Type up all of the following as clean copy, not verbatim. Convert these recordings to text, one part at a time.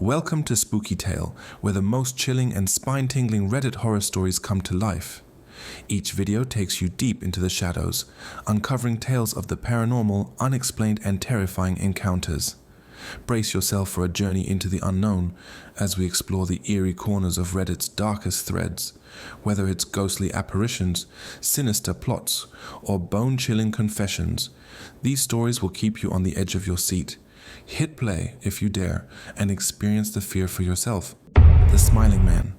Welcome to Spooky Tale, where the most chilling and spine-tingling Reddit horror stories come to life. Each video takes you deep into the shadows, uncovering tales of the paranormal, unexplained and terrifying encounters. Brace yourself for a journey into the unknown as we explore the eerie corners of Reddit's darkest threads. Whether it's ghostly apparitions, sinister plots, or bone-chilling confessions, these stories will keep you on the edge of your seat. Hit play if you dare and experience the fear for yourself. The Smiling Man.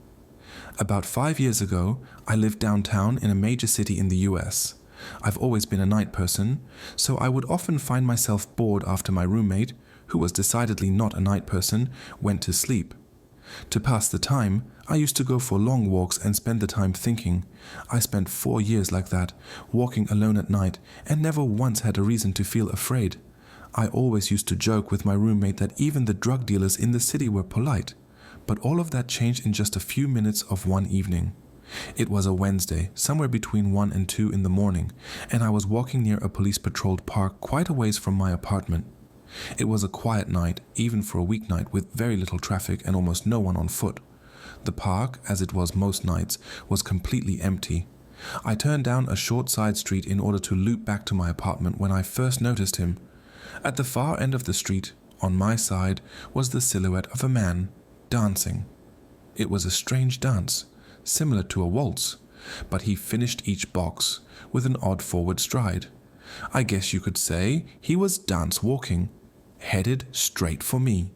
About 5 years ago, I lived downtown in a major city in the US. I've always been a night person, so I would often find myself bored after my roommate, who was decidedly not a night person, went to sleep. To pass the time, I used to go for long walks and spend the time thinking. I spent 4 years like that, walking alone at night, and never once had a reason to feel afraid. I always used to joke with my roommate that even the drug dealers in the city were polite, but all of that changed in just a few minutes of one evening. It was a Wednesday, somewhere between 1 and 2 in the morning, and I was walking near a police-patrolled park quite a ways from my apartment. It was a quiet night, even for a weeknight, with very little traffic and almost no one on foot. The park, as it was most nights, was completely empty. I turned down a short side street in order to loop back to my apartment when I first noticed him. At the far end of the street, on my side, was the silhouette of a man, dancing. It was a strange dance, similar to a waltz, but he finished each box with an odd forward stride. I guess you could say he was dance walking, headed straight for me.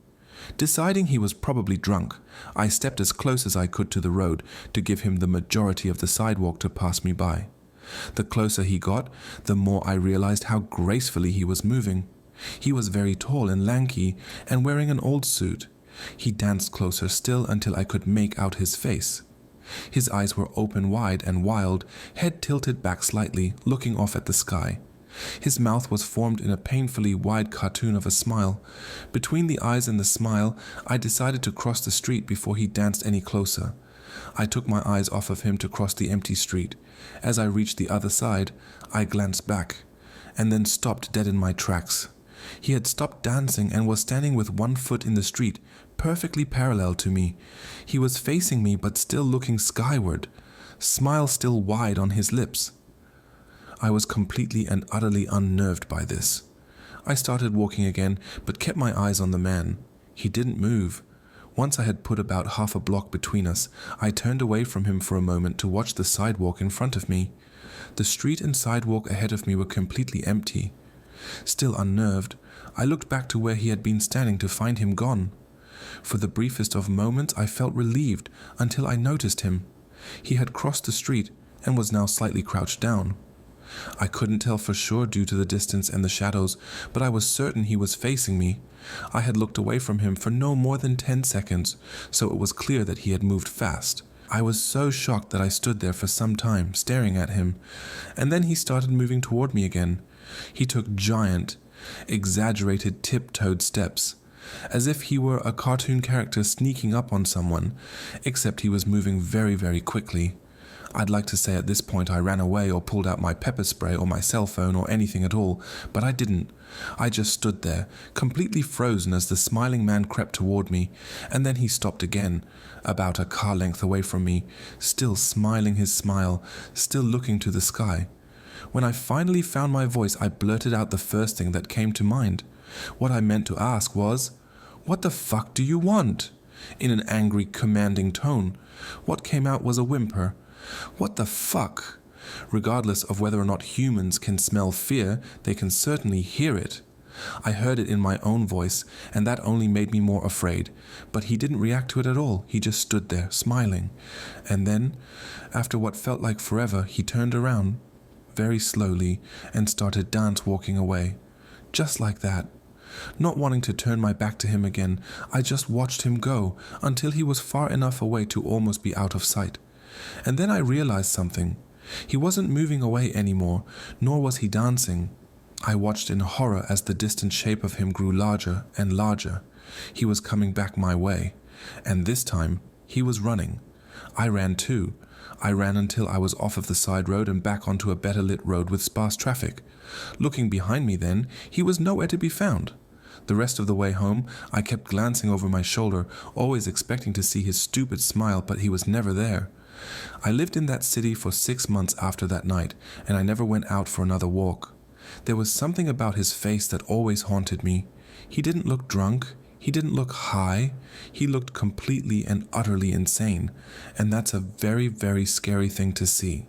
Deciding he was probably drunk, I stepped as close as I could to the road to give him the majority of the sidewalk to pass me by. The closer he got, the more I realized how gracefully he was moving. He was very tall and lanky and wearing an old suit. He danced closer still until I could make out his face. His eyes were open wide and wild, head tilted back slightly, looking off at the sky. His mouth was formed in a painfully wide cartoon of a smile. Between the eyes and the smile, I decided to cross the street before he danced any closer. I took my eyes off of him to cross the empty street. As I reached the other side, I glanced back, and then stopped dead in my tracks. He had stopped dancing and was standing with one foot in the street, perfectly parallel to me. He was facing me but still looking skyward, smile still wide on his lips. I was completely and utterly unnerved by this. I started walking again, but kept my eyes on the man. He didn't move. Once I had put about half a block between us, I turned away from him for a moment to watch the sidewalk in front of me. The street and sidewalk ahead of me were completely empty. Still unnerved, I looked back to where he had been standing to find him gone. For the briefest of moments, I felt relieved until I noticed him. He had crossed the street and was now slightly crouched down. I couldn't tell for sure due to the distance and the shadows, but I was certain he was facing me. I had looked away from him for no more than 10 seconds, so it was clear that he had moved fast. I was so shocked that I stood there for some time, staring at him, and then he started moving toward me again. He took giant, exaggerated tiptoed steps, as if he were a cartoon character sneaking up on someone, except he was moving very, very quickly. I'd like to say at this point I ran away or pulled out my pepper spray or my cell phone or anything at all, but I didn't. I just stood there, completely frozen as the smiling man crept toward me, and then he stopped again, about a car length away from me, still smiling his smile, still looking to the sky. When I finally found my voice, I blurted out the first thing that came to mind. What I meant to ask was, "What the fuck do you want?" in an angry, commanding tone. What came out was a whimper. What the fuck? Regardless of whether or not humans can smell fear, they can certainly hear it. I heard it in my own voice, and that only made me more afraid. But he didn't react to it at all. He just stood there, smiling. And then, after what felt like forever, he turned around, very slowly, and started dance walking away. Just like that. Not wanting to turn my back to him again, I just watched him go, until he was far enough away to almost be out of sight. And then I realized something. He wasn't moving away anymore, nor was he dancing. I watched in horror as the distant shape of him grew larger and larger. He was coming back my way, and this time he was running. I ran too. I ran until I was off of the side road and back onto a better lit road with sparse traffic. Looking behind me then, he was nowhere to be found. The rest of the way home, I kept glancing over my shoulder, always expecting to see his stupid smile, but he was never there. I lived in that city for 6 months after that night, and I never went out for another walk. There was something about his face that always haunted me. He didn't look drunk. He didn't look high. He looked completely and utterly insane, and that's a very, very scary thing to see.